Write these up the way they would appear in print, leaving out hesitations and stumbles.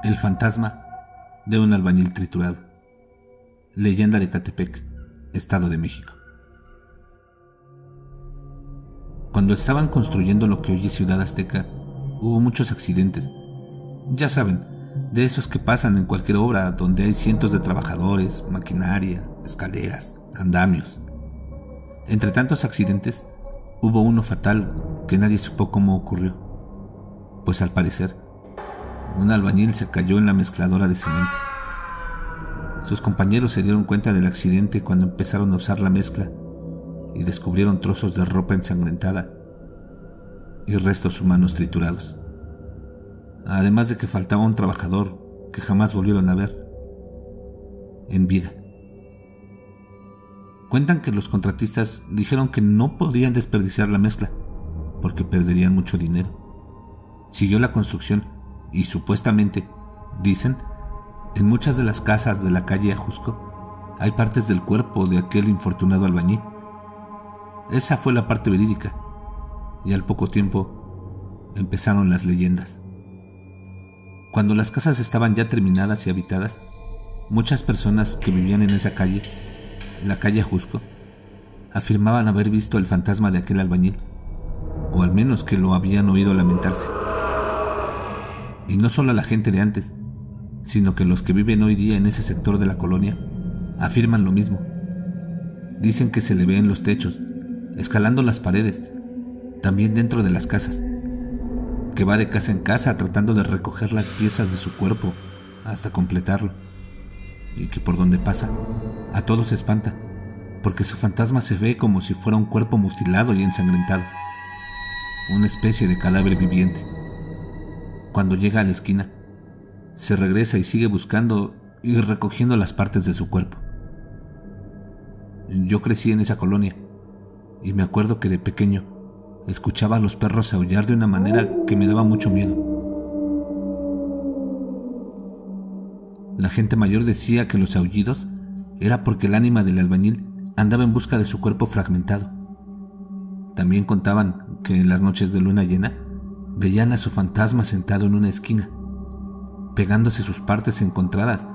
El fantasma de un albañil triturado. Leyenda de Ecatepec, Estado de México. Cuando estaban construyendo lo que hoy es Ciudad Azteca, hubo muchos accidentes. Ya saben, de esos que pasan en cualquier obra donde hay cientos de trabajadores, maquinaria, escaleras, andamios. Entre tantos accidentes, hubo uno fatal que nadie supo cómo ocurrió. Pues al parecer, un albañil se cayó en la mezcladora de cemento. Sus compañeros se dieron cuenta del accidente cuando empezaron a usar la mezcla y descubrieron trozos de ropa ensangrentada y restos humanos triturados. Además de que faltaba un trabajador que jamás volvieron a ver en vida. Cuentan que los contratistas dijeron que no podían desperdiciar la mezcla porque perderían mucho dinero. Siguió la construcción y supuestamente, dicen, en muchas de las casas de la calle Ajusco hay partes del cuerpo de aquel infortunado albañil. Esa fue la parte verídica, y al poco tiempo empezaron las leyendas. Cuando las casas estaban ya terminadas y habitadas, muchas personas que vivían en esa calle, la calle Ajusco, afirmaban haber visto el fantasma de aquel albañil, o al menos que lo habían oído lamentarse. Y no solo la gente de antes, sino que los que viven hoy día en ese sector de la colonia afirman lo mismo. Dicen que se le ve en los techos, escalando las paredes, también dentro de las casas, que va de casa en casa tratando de recoger las piezas de su cuerpo hasta completarlo, y que por donde pasa a todos se espanta, porque su fantasma se ve como si fuera un cuerpo mutilado y ensangrentado, una especie de cadáver viviente. Cuando llega a la esquina, se regresa y sigue buscando y recogiendo las partes de su cuerpo. Yo crecí en esa colonia y me acuerdo que de pequeño escuchaba a los perros aullar de una manera que me daba mucho miedo. La gente mayor decía que los aullidos era porque el ánima del albañil andaba en busca de su cuerpo fragmentado. También contaban que en las noches de luna llena veían a su fantasma sentado en una esquina, pegándose sus partes encontradas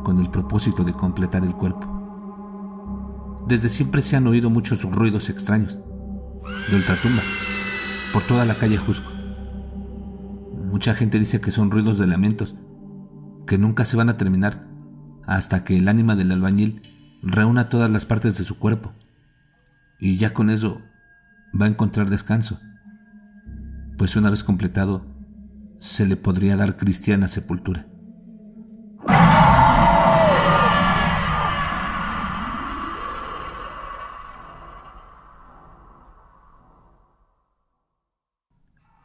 con el propósito de completar el cuerpo. Desde siempre se han oído muchos ruidos extraños de ultratumba por toda la calle Ajusco. Mucha gente dice que son ruidos de lamentos que nunca se van a terminar hasta que el ánima del albañil reúna todas las partes de su cuerpo, y ya con eso va a encontrar descanso, pues una vez completado se le podría dar cristiana sepultura.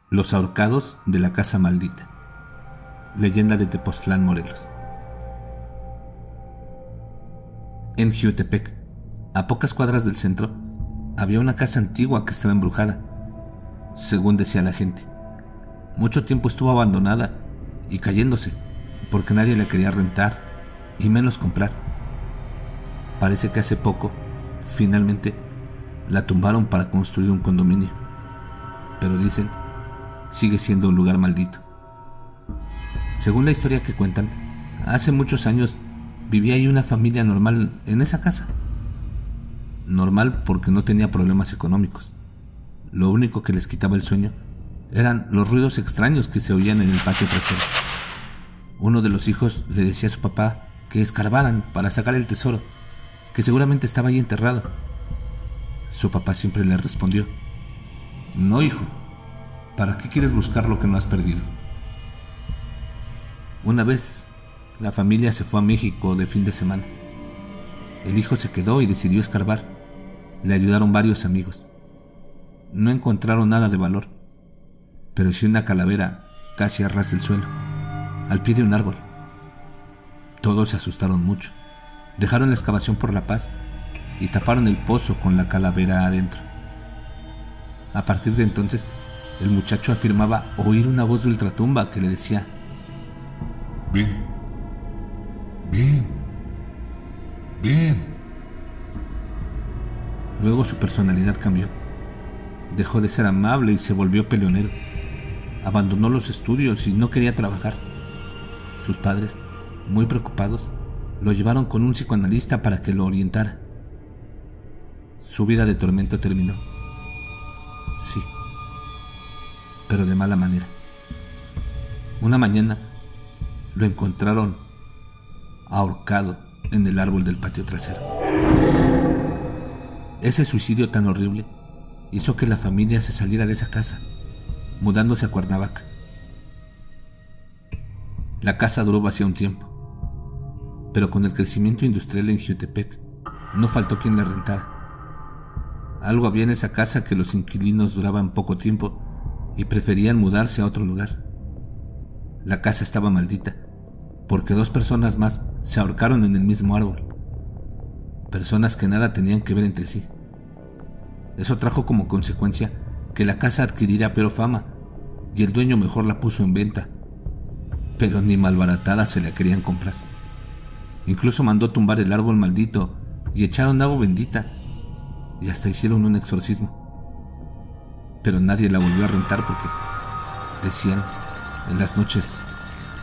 Los ahorcados de la casa maldita. Leyenda de Tepoztlán, Morelos. En Jiutepec, a pocas cuadras del centro, había una casa antigua que estaba embrujada, según decía la gente. Mucho tiempo estuvo abandonada y cayéndose, porque nadie la quería rentar y menos comprar. Parece que hace poco, finalmente, la tumbaron para construir un condominio, pero dicen, sigue siendo un lugar maldito. Según la historia que cuentan, hace muchos años vivía ahí una familia normal en esa casa. Normal porque no tenía problemas económicos. Lo único que les quitaba el sueño eran los ruidos extraños que se oían en el patio trasero. Uno de los hijos le decía a su papá que escarbaran para sacar el tesoro, que seguramente estaba ahí enterrado. Su papá siempre le respondió: no, hijo, ¿para qué quieres buscar lo que no has perdido? Una vez, la familia se fue a México de fin de semana. El hijo se quedó y decidió escarbar. Le ayudaron varios amigos. No encontraron nada de valor, pero sí una calavera casi a ras del suelo, al pie de un árbol. Todos se asustaron mucho. Dejaron la excavación por la paz y taparon el pozo con la calavera adentro. A partir de entonces, el muchacho afirmaba oír una voz de ultratumba que le decía: ven, ven, ven. Luego su personalidad cambió. Dejó de ser amable y se volvió peleonero. Abandonó los estudios y no quería trabajar. Sus padres, muy preocupados, lo llevaron con un psicoanalista para que lo orientara. Su vida de tormento terminó. Sí, pero de mala manera. Una mañana lo encontraron ahorcado en el árbol del patio trasero. Ese suicidio tan horrible hizo que la familia se saliera de esa casa, mudándose a Cuernavaca. La casa duró vacía un tiempo, pero con el crecimiento industrial en Jiutepec, no faltó quien la rentara. Algo había en esa casa que los inquilinos duraban poco tiempo y preferían mudarse a otro lugar. La casa estaba maldita, porque 2 personas más se ahorcaron en el mismo árbol. Personas que nada tenían que ver entre sí. Eso trajo como consecuencia que la casa adquiriera peor fama y el dueño mejor la puso en venta, pero ni malbaratada se la querían comprar. Incluso mandó tumbar el árbol maldito y echaron agua bendita y hasta hicieron un exorcismo. Pero nadie la volvió a rentar porque, decían, en las noches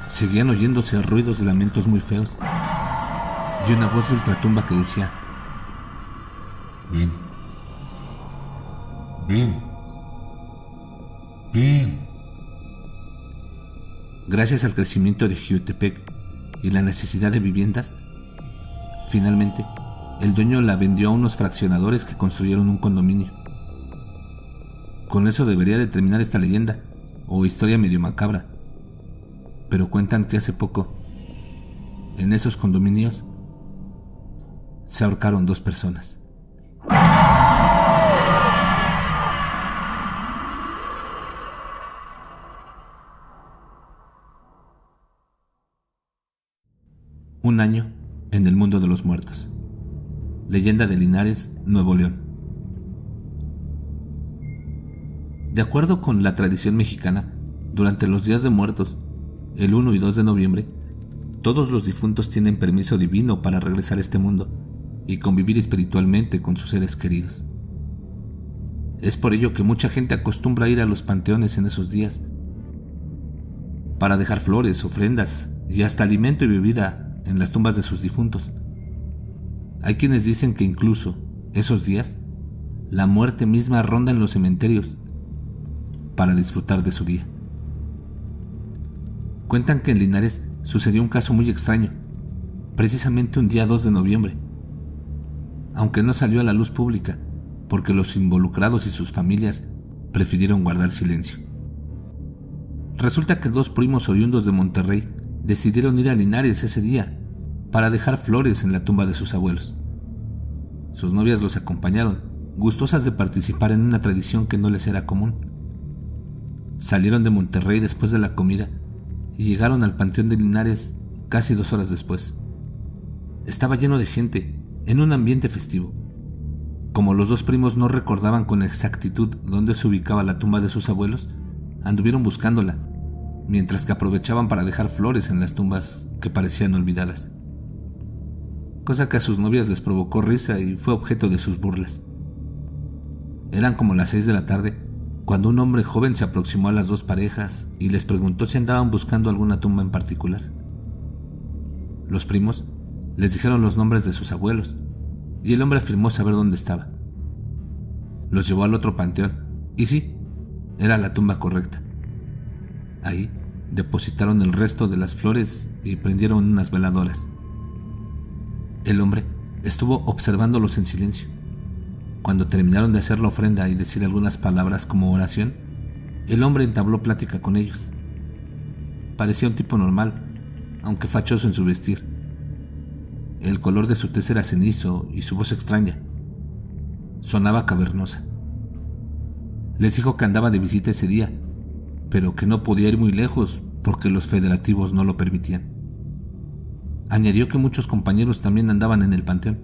seguían oyéndose ruidos de lamentos muy feos y una voz de ultratumba que decía: ven, ven, ven. Gracias al crecimiento de Jiutepec y la necesidad de viviendas, finalmente el dueño la vendió a unos fraccionadores que construyeron un condominio. Con eso debería de terminar esta leyenda o historia medio macabra, pero cuentan que hace poco, en esos condominios, se ahorcaron 2 personas. Un año en el mundo de los muertos. Leyenda de Linares, Nuevo León. De acuerdo con la tradición mexicana, durante los días de muertos, el 1 y 2 de noviembre, todos los difuntos tienen permiso divino para regresar a este mundo y convivir espiritualmente con sus seres queridos. Es por ello que mucha gente acostumbra ir a los panteones en esos días para dejar flores, ofrendas y hasta alimento y bebida en las tumbas de sus difuntos. Hay quienes dicen que incluso esos días la muerte misma ronda en los cementerios para disfrutar de su día. Cuentan que en Linares sucedió un caso muy extraño, precisamente un día 2 de noviembre, aunque no salió a la luz pública porque los involucrados y sus familias prefirieron guardar silencio. Resulta que 2 primos oriundos de Monterrey decidieron ir a Linares ese día para dejar flores en la tumba de sus abuelos. Sus novias los acompañaron, gustosas de participar en una tradición que no les era común. Salieron de Monterrey después de la comida y llegaron al panteón de Linares casi 2 horas después. Estaba lleno de gente, en un ambiente festivo. Como los 2 primos no recordaban con exactitud dónde se ubicaba la tumba de sus abuelos, anduvieron buscándola, mientras que aprovechaban para dejar flores en las tumbas que parecían olvidadas. Cosa que a sus novias les provocó risa y fue objeto de sus burlas. Eran como las 6 de la tarde cuando un hombre joven se aproximó a las 2 parejas y les preguntó si andaban buscando alguna tumba en particular. Los primos les dijeron los nombres de sus abuelos y el hombre afirmó saber dónde estaba. Los llevó al otro panteón y sí, era la tumba correcta. Ahí depositaron el resto de las flores y prendieron unas veladoras. El hombre estuvo observándolos en silencio. Cuando terminaron de hacer la ofrenda y decir algunas palabras como oración, el hombre entabló plática con ellos. Parecía un tipo normal, aunque fachoso en su vestir. El color de su tez era cenizo y su voz extraña. Sonaba cavernosa. Les dijo que andaba de visita ese día, pero que no podía ir muy lejos porque los federativos no lo permitían. Añadió que muchos compañeros también andaban en el panteón.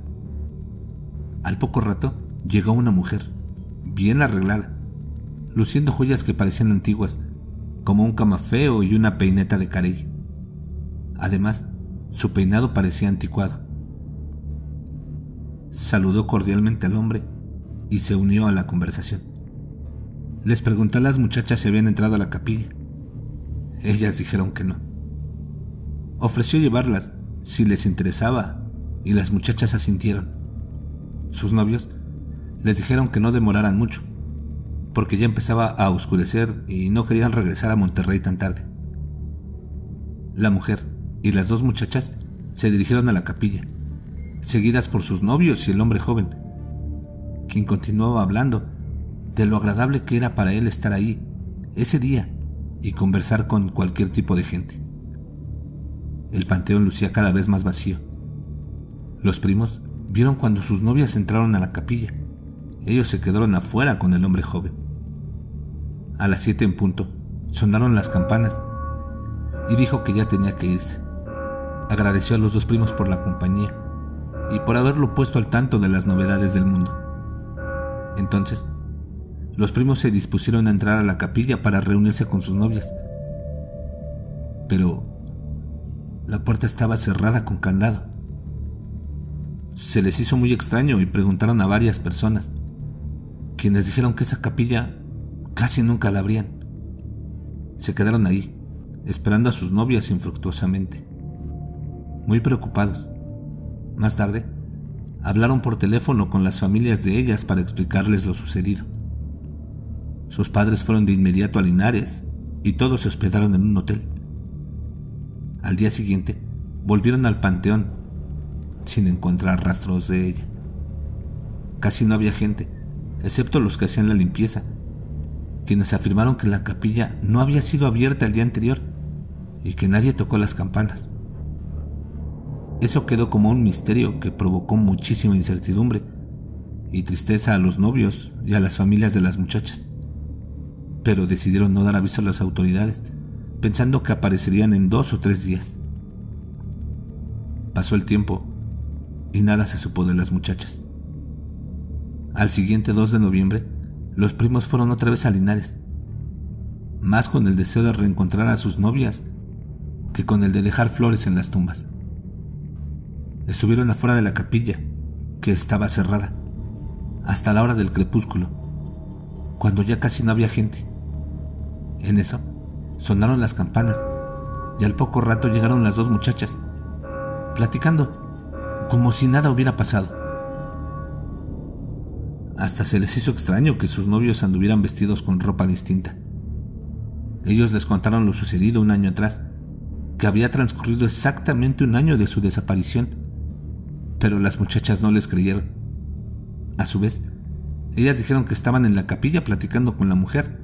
Al poco rato llegó una mujer, bien arreglada, luciendo joyas que parecían antiguas, como un camafeo y una peineta de carey. Además, su peinado parecía anticuado. Saludó cordialmente al hombre y se unió a la conversación. Les preguntó a las muchachas si habían entrado a la capilla. Ellas dijeron que no. ofreció llevarlas si les interesaba y las muchachas asintieron. Sus novios les dijeron que no demoraran mucho, porque ya empezaba a oscurecer y no querían regresar a Monterrey tan tarde. La mujer y las 2 muchachas se dirigieron a la capilla, seguidas por sus novios y el hombre joven, quien continuaba hablando de lo agradable que era para él estar ahí ese día y conversar con cualquier tipo de gente. El panteón lucía cada vez más vacío. Los primos vieron cuando sus novias entraron a la capilla. Ellos se quedaron afuera con el hombre joven. A las 7 en punto sonaron las campanas y dijo que ya tenía que irse. Agradeció a los 2 primos por la compañía y por haberlo puesto al tanto de las novedades del mundo. Entonces, los primos se dispusieron a entrar a la capilla para reunirse con sus novias. Pero la puerta estaba cerrada con candado. Se les hizo muy extraño y preguntaron a varias personas, quienes dijeron que esa capilla casi nunca la abrían. Se quedaron ahí, esperando a sus novias infructuosamente, muy preocupados. Más tarde, hablaron por teléfono con las familias de ellas para explicarles lo sucedido. Sus padres fueron de inmediato a Linares y todos se hospedaron en un hotel. Al día siguiente, volvieron al panteón sin encontrar rastros de ella. Casi no había gente, excepto los que hacían la limpieza, quienes afirmaron que la capilla no había sido abierta el día anterior y que nadie tocó las campanas. Eso quedó como un misterio que provocó muchísima incertidumbre y tristeza a los novios y a las familias de las muchachas, pero decidieron no dar aviso a las autoridades, pensando que aparecerían en 2 o 3 días. Pasó el tiempo y nada se supo de las muchachas. Al siguiente 2 de noviembre, los primos fueron otra vez a Linares, más con el deseo de reencontrar a sus novias que con el de dejar flores en las tumbas. Estuvieron afuera de la capilla, que estaba cerrada, hasta la hora del crepúsculo, cuando ya casi no había gente. En eso, sonaron las campanas y al poco rato llegaron las 2 muchachas, platicando como si nada hubiera pasado. Hasta se les hizo extraño que sus novios anduvieran vestidos con ropa distinta. Ellos les contaron lo sucedido un año atrás, que había transcurrido exactamente 1 año de su desaparición, pero las muchachas no les creyeron. A su vez, ellas dijeron que estaban en la capilla platicando con la mujer,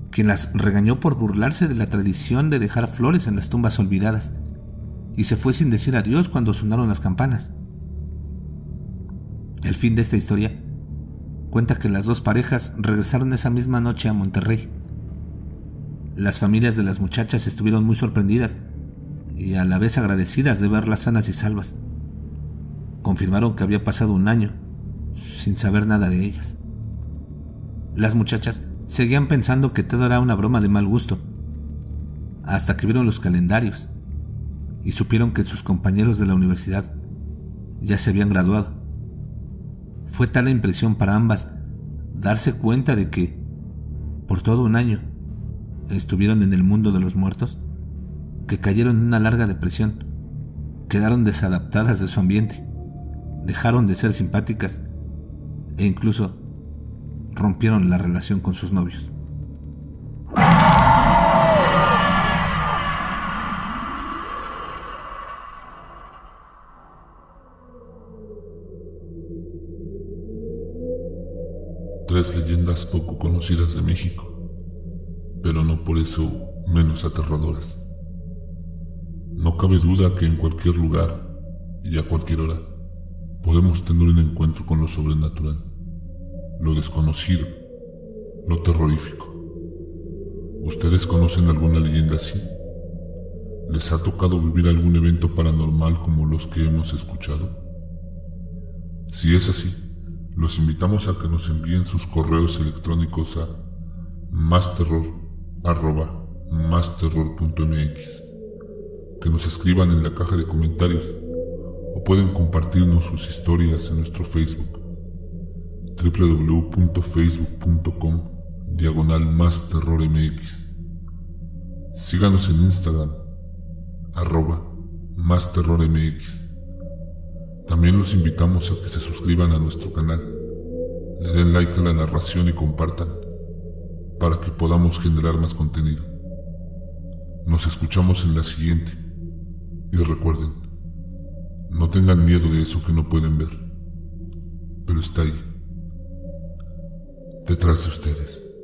quien las regañó por burlarse de la tradición de dejar flores en las tumbas olvidadas, y se fue sin decir adiós cuando sonaron las campanas. El fin de esta historia cuenta que las 2 parejas regresaron esa misma noche a Monterrey. Las familias de las muchachas estuvieron muy sorprendidas y a la vez agradecidas de verlas sanas y salvas. Confirmaron que había pasado 1 año sin saber nada de ellas. Las muchachas seguían pensando que todo era una broma de mal gusto, hasta que vieron los calendarios y supieron que sus compañeros de la universidad ya se habían graduado. Fue tal la impresión para ambas darse cuenta de que, por todo 1 año, estuvieron en el mundo de los muertos, que cayeron en una larga depresión, quedaron desadaptadas de su ambiente, dejaron de ser simpáticas e incluso rompieron la relación con sus novios. Tres leyendas poco conocidas de México, pero no por eso menos aterradoras. No cabe duda que en cualquier lugar y a cualquier hora podemos tener un encuentro con lo sobrenatural, lo desconocido, lo terrorífico. ¿Ustedes conocen alguna leyenda así? ¿Les ha tocado vivir algún evento paranormal como los que hemos escuchado? Si es así, los invitamos a que nos envíen sus correos electrónicos a masterror@masterror.mx, que nos escriban en la caja de comentarios o pueden compartirnos sus historias en nuestro Facebook, www.facebook.com/masterrormx. Síganos en Instagram, Más Terror MX. También los invitamos a que se suscriban a nuestro canal, le den like a la narración y compartan, para que podamos generar más contenido. Nos escuchamos en la siguiente, y recuerden, no tengan miedo de eso que no pueden ver, pero está ahí, detrás de ustedes.